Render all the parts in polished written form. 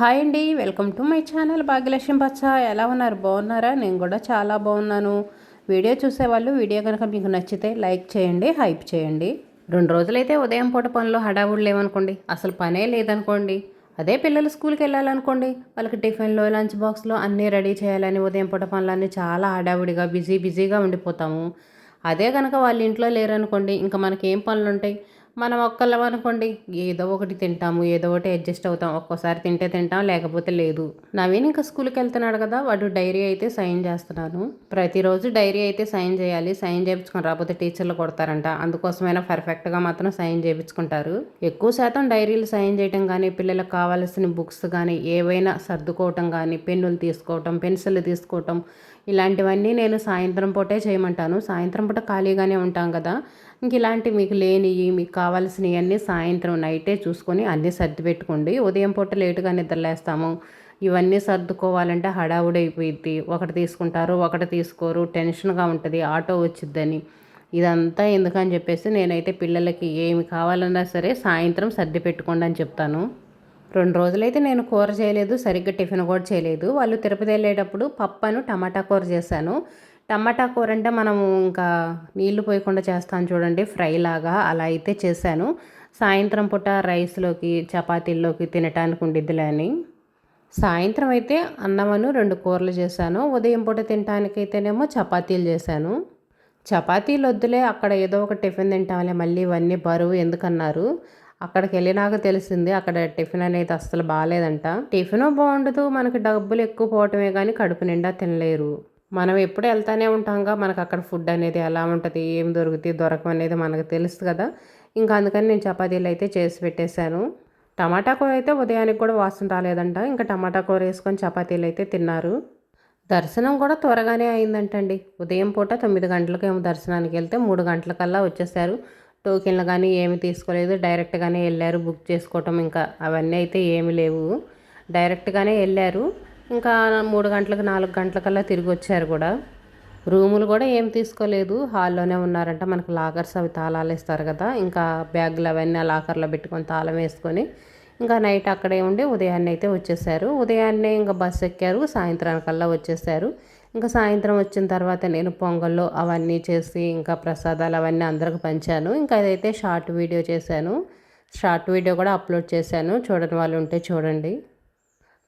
Hi అండి, welcome to my channel Bhagyalakshmi పచ్చ. ఎలా ఉన్నారు? బాగున్నారా? నేను కూడా చాలా బాగున్నాను. వీడియో చూసేవాళ్ళు వీడియో కనుక మీకు నచ్చితే లైక్ చేయండి, హైప్ చేయండి. 2 రోజులైతే ఉదయం పూట పనులు హడావుడు లేవనుకోండి, అసలు పనే లేదనుకోండి. అదే పిల్లలు స్కూల్కి వెళ్ళాలనుకోండి, వాళ్ళకి టిఫిన్లో లంచ్ బాక్స్లో అన్నీ రెడీ చేయాలని ఉదయం పూట పనులన్నీ చాలా హడావుడిగా బిజీగా ఉండిపోతాము. అదే కనుక వాళ్ళ ఇంట్లో లేరనుకోండి, ఇంకా మనకి ఏం పనులు ఉంటాయి? మనం ఒక్కళ్ళం అనుకోండి, ఏదో ఒకటి తింటాము, ఏదో ఒకటి అడ్జస్ట్ అవుతాం. ఒక్కోసారి తింటే తింటాం, లేకపోతే లేదు. నవీన్ ఇంకా స్కూల్కి వెళ్తున్నాడు కదా, వాడు డైరీ అయితే సైన్ చేస్తున్నాను. ప్రతిరోజు డైరీ అయితే సైన్ చేయాలి. సైన్ చేయించుకొని రాకపోతే టీచర్లు కొడతారంట. అందుకోసమైనా పర్ఫెక్ట్గా మాత్రం సైన్ చేయించుకుంటారు. ఎక్కువ శాతం డైరీలు సైన్ చేయడం కానీ, పిల్లలకు కావాల్సిన బుక్స్ కానీ, ఏవైనా సర్దుకోవటం కానీ, పెన్నులు తీసుకోవటం, పెన్సిల్ తీసుకోవటం, ఇలాంటివన్నీ నేను సాయంత్రం పూటే చేయమంటాను. సాయంత్రం పూట ఖాళీగానే ఉంటాం కదా, ఇంక ఇలాంటి మీకు లేనివి, మీకు కావాల్సినవి అన్నీ సాయంత్రం నైటే చూసుకొని అన్నీ సర్ది పెట్టుకోండి. ఉదయం పూట లేటుగా నిద్రలేస్తాము. ఇవన్నీ సర్దుకోవాలంటే హడావుడైపోయిద్ది. ఒకటి తీసుకుంటారు, ఒకటి తీసుకోరు, టెన్షన్గా ఉంటుంది ఆటో వచ్చిద్దని. ఇదంతా ఎందుకని చెప్పేసి నేనైతే పిల్లలకి ఏమి కావాలన్నా సరే సాయంత్రం సర్ది పెట్టుకోండి అని చెప్తాను. 2 రోజులైతే నేను కూర చేయలేదు, సరిగ్గా టిఫిన్ కూడా చేయలేదు. వాళ్ళు తిరుపతి వెళ్ళేటప్పుడు పప్పును టమాటా కూర చేశాను. టమాటా కూర అంటే మనము ఇంకా నీళ్లు పోయకుండా చేస్తాను చూడండి, ఫ్రై లాగా, అలా అయితే చేశాను. సాయంత్రం పూట రైస్లోకి చపాతీల్లోకి తినటానికి ఉండిద్దిలే అని. సాయంత్రం అయితే అన్నమను 2 కూరలు చేశాను. ఉదయం పూట తినటానికైతేనేమో చపాతీలు చేశాను. చపాతీలు వద్దులే, అక్కడ ఏదో ఒక టిఫిన్ తింటాంలే, మళ్ళీ ఇవన్నీ బరువు ఎందుకన్నారు. అక్కడికి వెళ్ళినాక తెలిసింది అక్కడ టిఫిన్ అనేది అస్సలు బాగాలేదంట. టిఫిన్ బాగుండదు, మనకి డబ్బులు ఎక్కువ పోవటమే కానీ కడుపు నిండా తినలేరు. మనం ఎప్పుడు వెళ్తానే ఉంటాంగా, మనకు అక్కడ ఫుడ్ అనేది ఎలా ఉంటుంది, ఏం దొరుకుతుంది దొరకం అనేది మనకు తెలుసు కదా. ఇంకా అందుకని నేను చపాతీలు అయితే చేసి పెట్టేశాను. టమాటా కూర అయితే ఉదయానికి కూడా వాసన రాలేదంట. ఇంకా టమాటా కూర వేసుకొని చపాతీలు అయితే తిన్నారు. దర్శనం కూడా త్వరగానే అయిందంటండి. ఉదయం పూట 9 గంటలకేమో దర్శనానికి వెళ్తే 3 గంటలకల్లా వచ్చేసారు. టోకెన్లు కానీ ఏమి తీసుకోలేదు, డైరెక్ట్గానే వెళ్ళారు. బుక్ చేసుకోవటం ఇంకా అవన్నీ అయితే ఏమి లేవు, డైరెక్ట్గానే వెళ్ళారు. ఇంకా 3 గంటలకు 4 గంటలకల్లా తిరిగి వచ్చారు కూడా. రూములు కూడా ఏం తీసుకోలేదు, హాల్లోనే ఉన్నారంట. మనకు లాకర్స్ అవి తాళాలు ఇస్తారు కదా, ఇంకా బ్యాగులు అవన్నీ ఆ లాకర్లో పెట్టుకొని తాళం వేసుకొని ఇంకా నైట్ అక్కడే ఉండి ఉదయాన్నే అయితే వచ్చేసారు. ఉదయాన్నే ఇంకా బస్సు ఎక్కారు, సాయంత్రానికల్లా వచ్చేసారు. ఇంకా సాయంత్రం వచ్చిన తర్వాత నేను పొంగల్లో అవన్నీ చేసి ఇంకా ప్రసాదాలు అవన్నీ అందరికి పంచాను. ఇంకా అదైతే షార్ట్ వీడియో చేశాను. షార్ట్ వీడియో కూడా అప్లోడ్ చేశాను, చూడని వాళ్ళు ఉంటే చూడండి.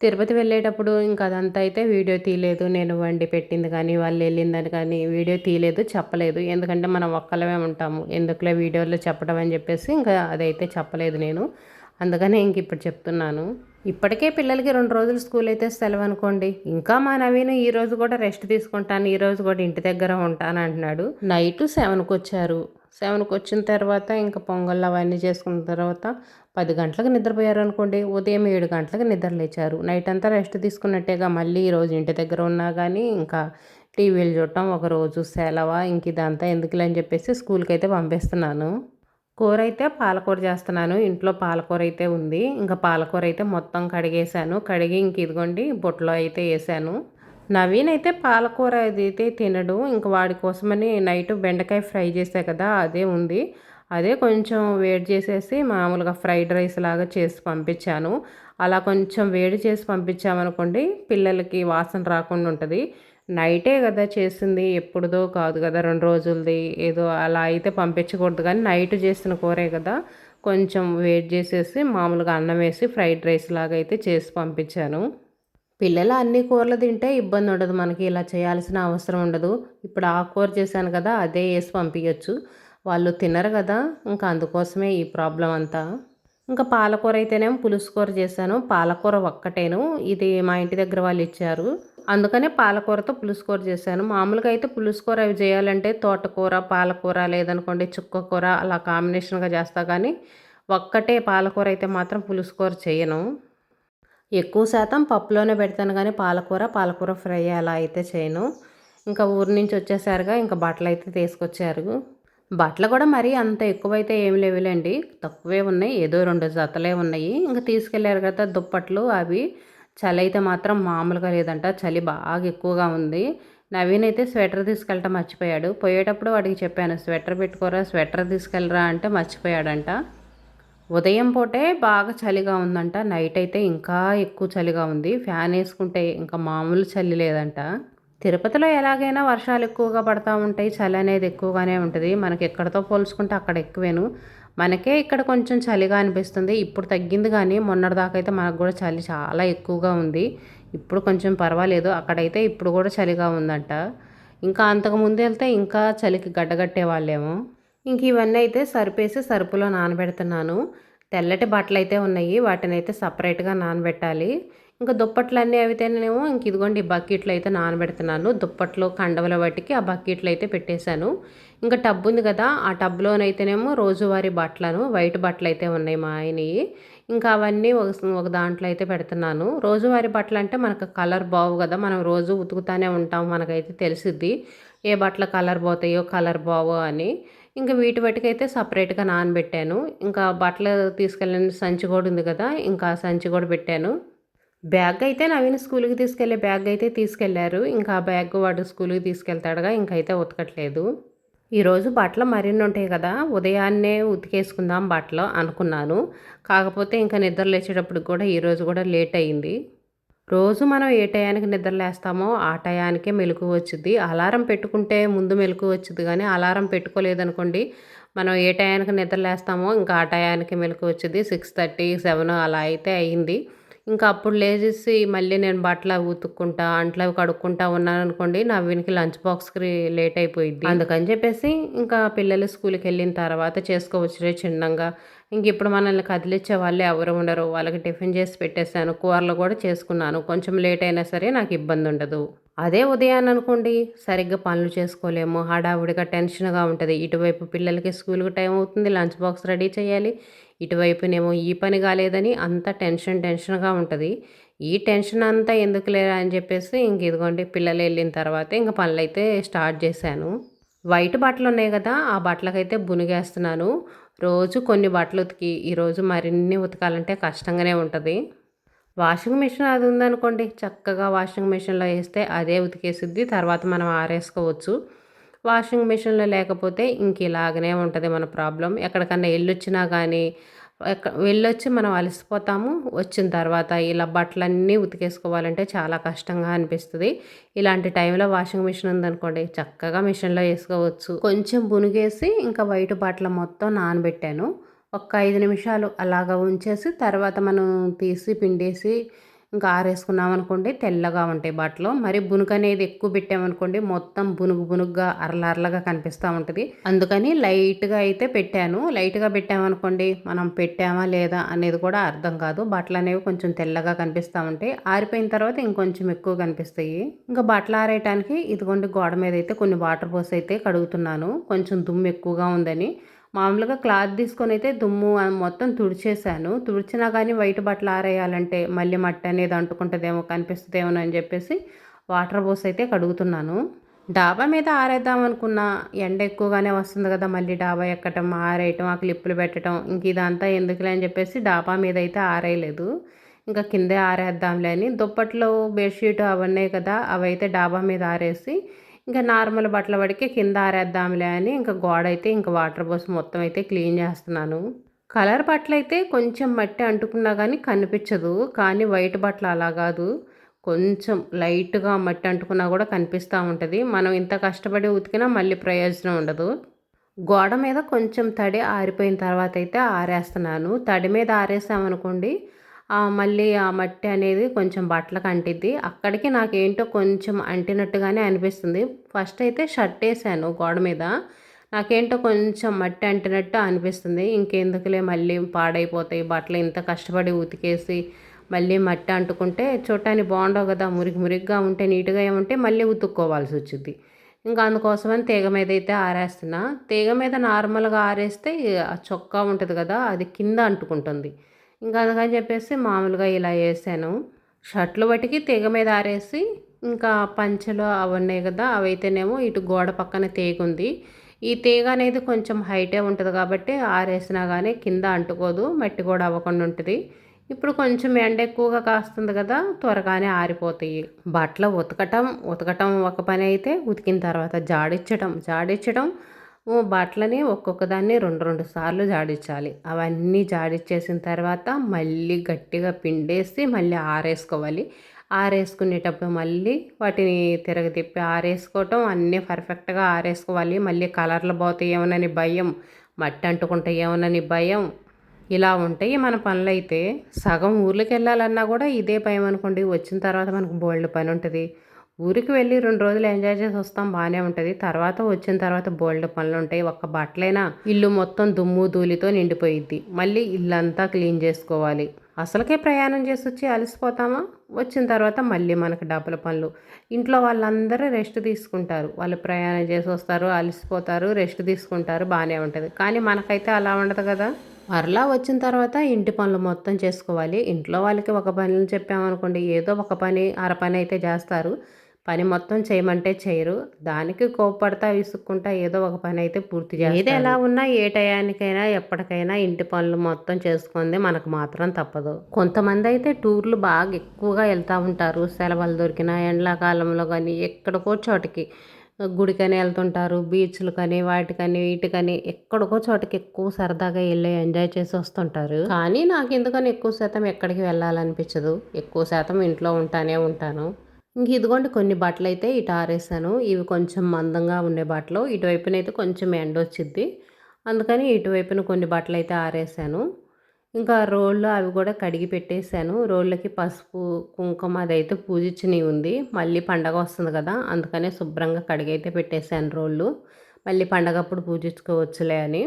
తిరుపతి వెళ్ళేటప్పుడు ఇంకా అదంతా అయితే వీడియో తీయలేదు. నేను వండి పెట్టింది కానీ, వాళ్ళు వెళ్ళిందని కానీ వీడియో తీయలేదు, చెప్పలేదు. ఎందుకంటే మనం ఒక్కళ్ళమే ఉంటాము, ఎందుకులే వీడియోలో చెప్పడం అని చెప్పేసి ఇంకా అదైతే చెప్పలేదు నేను. అందుకనే ఇంక ఇప్పుడు చెప్తున్నాను. ఇప్పటికే పిల్లలకి 2 రోజులు స్కూల్ అయితే సెలవు అనుకోండి. ఇంకా మా నవీన్ ఈరోజు కూడా రెస్ట్ తీసుకుంటాను, ఈరోజు కూడా ఇంటి దగ్గర ఉంటాను అంటున్నాడు. నైట్ 7కి వచ్చారు. 7కి వచ్చిన తర్వాత ఇంకా పొంగల్ అవన్నీ చేసుకున్న తర్వాత 10 గంటలకు నిద్రపోయారు అనుకోండి. ఉదయం 7 గంటలకు నిద్ర లేచారు. నైట్ అంతా రెస్ట్ తీసుకున్నట్టేగా. మళ్ళీ ఈరోజు ఇంటి దగ్గర ఉన్నా కానీ ఇంకా టీవీలు చూడటం, ఒకరోజు సెలవా, ఇంక ఇదంతా ఎందుకులే అని చెప్పేసి స్కూల్కి అయితే పంపిస్తున్నాను. కూర అయితే పాలకూర చేస్తున్నాను. ఇంట్లో పాలకూర అయితే ఉంది. ఇంకా పాలకూర అయితే మొత్తం కడిగేసాను. కడిగి ఇంక ఇదిగోండి బుట్టలో అయితే వేసాను. నవీన్ అయితే పాలకూర అయితే తినడు. ఇంక వాడి కోసమని నైట్ బెండకాయ ఫ్రై చేసా కదా, అదే ఉంది. అదే కొంచెం వేడి చేసేసి మామూలుగా ఫ్రైడ్ రైస్ లాగా చేసి పంపించాను. అలా కొంచెం వేడి చేసి పంపించామనుకోండి, పిల్లలకి వాసన రాకుండా ఉంటుంది. నైటే కదా చేసింది, ఎప్పుడుదో కాదు కదా, 2 రోజులది. ఏదో అలా అయితే పంపించకూడదు కానీ నైట్ చేసిన కూరే కదా, కొంచెం వేడి చేసేసి మామూలుగా అన్నం వేసి ఫ్రైడ్ రైస్ లాగా అయితే చేసి పంపించాను. పిల్లలు అన్ని కూరలు తింటే ఇబ్బంది ఉండదు, మనకి ఇలా చేయాల్సిన అవసరం ఉండదు. ఇప్పుడు ఆ కూర చేశాను కదా, అదే వేసి పంపించచ్చు. వాళ్ళు తినరు కదా, ఇంకా అందుకోసమే ఈ ప్రాబ్లం అంతా. ఇంకా పాలకూర అయితేనేమో పులుసు కూర చేశాను. పాలకూర ఒక్కటేను, ఇది మా ఇంటి దగ్గర వాళ్ళు ఇచ్చారు. అందుకనే పాలకూరతో పులుసు కూర చేశాను. మామూలుగా అయితే పులుసు కూర అవి చేయాలంటే తోటకూర, పాలకూర, లేదనుకోండి చుక్కకూర, అలా కాంబినేషన్గా చేస్తా కానీ ఒక్కటే పాలకూర అయితే మాత్రం పులుసు కూర చేయను. ఎక్కువ శాతం పప్పులోనే పెడతాను కానీ పాలకూర ఫ్రై అలా అయితే చేయను. ఇంకా ఊరి నుంచి వచ్చేసారుగా, ఇంకా బట్టలు అయితే తీసుకొచ్చారు. బట్టలు కూడా మరీ అంత ఎక్కువైతే ఏమి లేవులేండి, తక్కువే ఉన్నాయి. ఏదో 2 జతలే ఉన్నాయి. ఇంకా తీసుకెళ్లారు కదా దుప్పట్లు అవి. చలి అయితే మాత్రం మామూలుగా లేదంట, చలి బాగా ఎక్కువగా ఉంది. నవీన్ అయితే స్వెటర్ తీసుకెళ్ళటం మర్చిపోయాడు. పోయేటప్పుడు వాడికి చెప్పాను, స్వెటర్ పెట్టుకోరా, స్వెటర్ తీసుకెళ్ళరా అంటే మర్చిపోయాడంట. ఉదయం పూటే బాగా చలిగా ఉందంట. నైట్ అయితే ఇంకా ఎక్కువ చలిగా ఉంది. ఫ్యాన్ వేసుకుంటే ఇంకా మామూలు చలి లేదంట. తిరుపతిలో ఎలాగైనా వర్షాలు ఎక్కువగా పడతా ఉంటాయి. చలి అనేది ఎక్కువగానే ఉంటుంది. మనకి ఎక్కడితో పోల్చుకుంటే అక్కడ ఎక్కువేను. మనకే ఇక్కడ కొంచెం చలిగా అనిపిస్తుంది. ఇప్పుడు తగ్గింది కానీ మొన్నటిదాకా అయితే మనకు కూడా చలి చాలా ఎక్కువగా ఉంది. ఇప్పుడు కొంచెం పర్వాలేదు. అక్కడైతే ఇప్పుడు కూడా చలిగా ఉందంట. ఇంకా అంతకు ముందు వెళ్తే ఇంకా చలికి గడ్డగట్టే వాళ్ళేమో. ఇంక ఇవన్నీ అయితే సరిపేసి సరుపులో నానబెడుతున్నాను. తెల్లటి బట్టలైతే ఉన్నాయి. వాటినైతే సపరేట్‌గా నానబెట్టాలి. ఇంకా దుప్పట్లన్నీ అయితేనేమో ఇంక ఇదిగోండి ఈ బకెట్లో అయితే నానబెడుతున్నాను. దుప్పట్లు, కండవల వాటికి ఆ బకెట్లో అయితే పెట్టేశాను. ఇంకా టబ్ ఉంది కదా! ఆ టబ్‌లోనైతేనేమో రోజువారీ బట్టలను, వైట్ బట్టలైతే ఉన్నాయి మా ఆయనయి. ఇంకా అవన్నీ ఒక దాంట్లో అయితే పెడుతున్నాను. రోజువారీ బట్టలంటే మనకు కలర్ బావు కదా! మనం రోజు ఉతుకుతానే ఉంటాం. మనకైతే తెలిసిద్ది. ఏ బట్టలు కలర్ పోతాయో, కలర్ బావో అని. ఇంకా వీటి మట్టుకైతే సపరేట్‌గా నానబెట్టాను. ఇంకా బట్టలు తీసుకెళ్ళిన సంచి కూడా ఉంది కదా! ఇంకా ఆ సంచి కూడా పెట్టాను. బ్యాగ్ అయితే నవీన్ స్కూల్‌కి తీసుకెళ్ళే బ్యాగ్ అయితే తీసుకెళ్లారు. ఇంకా ఆ బ్యాగ్ వాడు స్కూల్‌కి తీసుకెళ్తాడుగా ఇంకైతే ఉతకట్లేదు. ఈరోజు బట్టలు మరిన్ని ఉంటాయి కదా! ఉదయాన్నే ఉతికేసుకుందాం బట్టలు అనుకున్నాను. కాకపోతే ఇంకా నిద్ర లేచేటప్పటికి కూడా ఈరోజు కూడా లేట్ అయింది. రోజు మనం ఏ టయానికి నిద్ర లేస్తామో ఆ టయానికే మెలుకువ వచ్చిద్ది. అలారం పెట్టుకుంటే ముందు మెలుకువ వచ్చిద్ది కానీ అలారం పెట్టుకోలేదనుకోండి మనం ఏ టయానికి నిద్ర లేస్తామో ఇంకా ఆ టయానికి మెలుకువ వచ్చిద్ది. 6:30, 7 అలా అయితే అయింది. ఇంకా అప్పుడు లేచేసి మళ్ళీ నేను బట్టలు అవి ఉతుక్కుంటా, అంట్లు అవి కడుక్కుంటా ఉన్నాననుకోండి నవీన్‌కి లంచ్ బాక్స్‌కి లేట్ అయిపోయిద్ది. అందుకని చెప్పేసి ఇంకా పిల్లలు స్కూల్‌కి వెళ్ళిన తర్వాత చేసుకోవచ్చులే చిన్నంగా. ఇంక ఇప్పుడు మనల్ని కదిలిచ్చే వాళ్ళు ఎవరు ఉండరు. వాళ్ళకి టిఫిన్ చేసి పెట్టేసాను. కూరలు కూడా చేసుకున్నాను. కొంచెం లేట్ అయినా సరే నాకు ఇబ్బంది ఉండదు. అదే ఉదయాన్న అనుకోండి సరిగ్గా పనులు చేసుకోలేము. హడావుడిగా టెన్షన్‌గా ఉంటది. ఇటువైపు పిల్లలకి స్కూల్‌కి టైం అవుతుంది. లంచ్ బాక్స్ రెడీ చేయాలి. ఇటువైపునేమో ఈ పని కాలేదని అంతా టెన్షన్‌గా ఉంటది. ఈ టెన్షన్ అంతా ఎందుకులేరా అని చెప్పేసి ఇంక ఇదిగోండి పిల్లలు వెళ్ళిన తర్వాత ఇంక పనులైతే స్టార్ట్ చేశాను. వైట్ బట్టలున్నాయి గదా! ఆ బట్టలకైతే బునిగేస్తున్నాను. రోజు కొన్ని బట్టలు ఉతికి, ఈరోజు మరిన్ని ఉతకాలంటే కష్టంగానే ఉంటది. వాషింగ్ మిషన్ అది ఉందనుకోండి, చక్కగా వాషింగ్ మిషన్‌లో ఏస్తే అదే ఉతికేసిద్ది. తర్వాత మనం ఆరేసుకోవచ్చు. వాషింగ్ మిషన్‌లో లేకపోతే ఇంక ఇలాగనే ఉంటది మన ప్రాబ్లమ్. ఎక్కడికన్నా ఎళ్ళొచ్చినా గానీ, వెళ్ళొచ్చి మనం అలసిపోతాము. వచ్చిన తర్వాత ఇలా బట్టలన్నీ ఉతికేసుకోవాలంటే చాలా కష్టంగా అనిపిస్తది. ఇలాంటి టైంలో వాషింగ్ మిషన్ ఉందనుకోండి, చక్కగా మిషన్‌లో ఏసుకోవచ్చు. కొంచెం బునుగేసి ఇంకా వైట్ బట్టలు మొత్తం నానబెట్టాను. ఒక్క 5 నిమిషాలు అలాగా ఉంచేసి తర్వాత మనం తీసి పిండేసి ఇంకా ఆరేసుకున్నామనుకోండి తెల్లగా ఉంటాయి బట్టలు. మరి బునుకనేది ఎక్కువ పెట్టామనుకోండి మొత్తం బునుగుగా అరలగా కనిపిస్తూ ఉంటుంది. అందుకని లైట్‌గా అయితే పెట్టాను. లైట్‌గా పెట్టామనుకోండి మనం పెట్టామా లేదా అనేది కూడా అర్థం కాదు. బట్టలనేవి కొంచెం తెల్లగా కనిపిస్తూ ఉంటాయి. ఆరిపోయిన తర్వాత ఇంకొంచెం ఎక్కువ కనిపిస్తాయి. ఇంకా బట్టలు ఆరేయటానికి ఇదిగోండి గోడ మీద అయితే కొన్ని వాటర్ పోసి అయితే కడుగుతున్నాను. కొంచెం దుమ్ము ఎక్కువగా ఉందని. మామూలుగా క్లాత్ తీసుకొని అయితే దుమ్ము మొత్తం తుడిచేసాను. తుడిచినా కానీ వైట్ బట్టలు ఆరేయాలంటే మళ్ళీ మట్టి అనేది అంటుకుంటుందేమో కనిపిస్తుందేమో అని చెప్పేసి వాటర్ పోసి అయితే కడుగుతున్నాను. డాబా మీద ఆరేద్దాం అనుకున్నా ఎండ ఎక్కువగానే వస్తుంది కదా మళ్ళీ డాబా ఎక్కటం ఆరేయటం ఆ క్లిప్పులు పెట్టడం ఇంక ఇదంతా ఎందుకులే అని చెప్పేసి డాబా మీద అయితే ఆరేయలేదు. ఇంకా కిందే ఆరేద్దాంలే అని దుప్పట్లు బెడ్షీట్ అవన్నీ కదా అవైతే డాబా మీద ఆరేసి ఇంకా నార్మల్ బట్టల వాడికి కింద ఆరేద్దాంలే అని ఇంకా గోడ అయితే ఇంకా వాటర్ పోసి మొత్తం అయితే క్లీన్ చేస్తున్నాను. కలర్ బట్టలైతే కొంచెం మట్టి అంటుకున్నా కానీ కనిపించదు. కానీ వైట్ బట్టలు అలా కాదు. కొంచెం లైట్‌గా మట్టి అంటుకున్నా కూడా కనిపిస్తూ ఉంటది. మనం ఇంత కష్టపడి ఉతికినా మళ్ళీ ప్రయోజనం ఉండదు. గోడ మీద కొంచెం తడి ఆరిపోయిన తర్వాత అయితే ఆరేస్తున్నాను. తడి మీద ఆరేసామనుకోండి మళ్ళీ ఆ మట్టి అనేది కొంచెం బట్టలకు అంటిద్ది. అక్కడికి నాకేంటో కొంచెం అంటినట్టుగానే అనిపిస్తుంది. ఫస్ట్ అయితే షర్ట్ వేసాను గోడ మీద. నాకేంటో కొంచెం మట్టి అంటినట్టు అనిపిస్తుంది. ఇంకెందుకులే మళ్ళీ పాడైపోతాయి బట్టలు ఇంత కష్టపడి ఉతికేసి మళ్ళీ మట్టి అంటుకుంటే చూడటానికి బాగుండవు కదా! మురికిగా ఉంటే నీట్‌గా ఏముంటే మళ్ళీ ఉతుక్కోవాల్సి వచ్చిద్ది. ఇంకా అందుకోసమని తీగ మీద అయితే ఆరేస్తున్నా. తీగ మీద నార్మల్‌గా ఆరేస్తే ఆ చొక్కా ఉంటది కదా! అది కింద అంటుకుంటుంది. ఇంకా అందుకని చెప్పేసి మామూలుగా ఇలా ఏసాను. షర్ట్‌లు మటికి తీగ మీద ఆరేసి, ఇంకా పంచెలు అవున్నాయి కదా! అవైతేనేమో ఇటు గోడ పక్కన తీగుంది. ఈ తీగ అనేది కొంచెం హైటే ఉంటది కాబట్టి ఆరేసినా గానీ కింద అంటుకోదు. మట్టి కూడా అవ్వకుండా ఉంటది. ఇప్పుడు కొంచెం ఎండ ఎక్కువగా కాస్తుంది కదా! త్వరగానే ఆరిపోతాయి. బట్టలు ఉతకటం ఒక పని అయితే ఉతికిన తర్వాత జాడించడం బట్టలని ఒక్కొక్క దాన్ని 2 సార్లు జాడించాలి. అవన్నీ జాడిచ్చేసిన తర్వాత మళ్ళీ గట్టిగా పిండేసి మళ్ళీ ఆరేసుకోవాలి. ఆరేసుకునేటప్పుడు మళ్ళీ వాటిని తిరగతిప్పి ఆరేసుకోవటం, అన్నీ పర్ఫెక్ట్‌గా ఆరేసుకోవాలి. మళ్ళీ కలర్లు పోతాయేమోనని భయం, మట్టి అంటుకుంటాయేమోనని భయం. ఇలా ఉంటాయి మన పనులైతే. సగం ఊర్లకెళ్ళాలన్నా కూడా ఇదే భయం అనుకోండి. వచ్చిన తర్వాత మనకు బోలెడు పని ఉంటుంది. ఊరికి వెళ్ళి 2 రోజులు ఎంజాయ్ చేసి వస్తాం, బాగానే ఉంటుంది. తర్వాత వచ్చిన తర్వాత బోలెడు పనులు ఉంటాయి. ఒక్క బట్టలైనా ఇల్లు మొత్తం దుమ్ము ధూళితో నిండిపోయిద్ది. మళ్ళీ ఇల్లంతా క్లీన్ చేసుకోవాలి. అసలుకే ప్రయాణం చేసి వచ్చి అలసిపోతామా, వచ్చిన తర్వాత మళ్ళీ మనకు డబుల్ పనులు. ఇంట్లో వాళ్ళందరూ రెస్ట్ తీసుకుంటారు. వాళ్ళు ప్రయాణం చేసి వస్తారు, అలసిపోతారు, రెస్ట్ తీసుకుంటారు, బాగానే ఉంటుంది. కానీ మనకైతే అలా ఉండదు కదా. మరలా వచ్చిన తర్వాత ఇంటి పనులు మొత్తం చేసుకోవాలి. ఇంట్లో వాళ్ళకి ఒక పని చెప్పామనుకోండి, ఏదో ఒక పని అరపని అయితే చేస్తారు. పని మొత్తం చేయమంటే చేయరు. దానికి కోప్పడతా విసుక్కుంటా ఏదో ఒక పని అయితే పూర్తి చేస్తారు. ఏది ఎలా ఉన్నా ఏ టయానికైనా ఎప్పటికైనా ఇంటి పనులు మొత్తం చేసుకుంది మనకు మాత్రం తప్పదు. కొంతమంది అయితే టూర్లు బాగా ఎక్కువగా వెళ్తూ ఉంటారు. సెలవులు దొరికిన ఎండాకాలంలో కానీ ఎక్కడికో చోటికి గుడికని వెళ్తుంటారు, బీచ్లకని వాటికని వీటికని ఎక్కడికో చోటకి ఎక్కువ సరదాగా వెళ్ళి ఎంజాయ్ చేసి వస్తుంటారు. కానీ నాకు ఎందుకని ఎక్కువ శాతం ఎక్కడికి వెళ్ళాలనిపించదు. ఎక్కువ శాతం ఇంట్లో ఉంటాను. ఇంక ఇదిగోండి కొన్ని బట్టలు అయితే ఇటు ఆరేసాను. ఇవి కొంచెం మందంగా ఉండే బట్టలు. ఇటువైపునైతే కొంచెం ఎండ వచ్చిద్ది, అందుకని ఇటువైపున కొన్ని బట్టలు అయితే ఆరేసాను. ఇంకా రోళ్ళు అవి కూడా కడిగి పెట్టేశాను. రోళ్ళకి పసుపు కుంకుమ అదైతే పూజించినవి ఉంది. మళ్ళీ పండగ వస్తుంది కదా, అందుకనే శుభ్రంగా కడిగైతే పెట్టేశాను రోళ్ళు. మళ్ళీ పండగప్పుడు పూజించుకోవచ్చులే అని.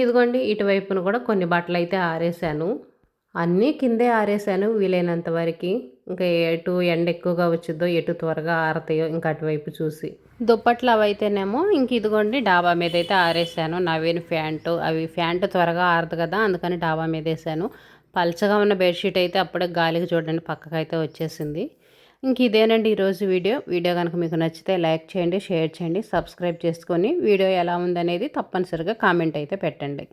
ఇదిగోండి ఇటువైపున కూడా కొన్ని బట్టలు అయితే ఆరేసాను. అన్నీ కిందే ఆరేసాను వీలైనంత వరకు. ఇంకా ఎటు ఎండ ఎక్కువగా వచ్చిద్దో, ఎటు త్వరగా ఆరతాయో ఇంకా అటువైపు చూసి. దుప్పట్లు అవైతేనేమో ఇంక ఇదిగోండి డాబా మీద అయితే ఆరేసాను. నవీన్ ప్యాంటు, అవి ప్యాంటు త్వరగా ఆరదు కదా, అందుకని డాబా మీద వేసాను. పల్చగా ఉన్న బెడ్షీట్ అయితే అప్పుడే గాలికి చూడండి పక్కకైతే వచ్చేసింది. ఇంక ఇదేనండి ఈరోజు వీడియో కనుక మీకు నచ్చితే లైక్ చేయండి, షేర్ చేయండి, సబ్స్క్రైబ్ చేసుకొని వీడియో ఎలా ఉందనేది తప్పనిసరిగా కామెంట్ అయితే పెట్టండి.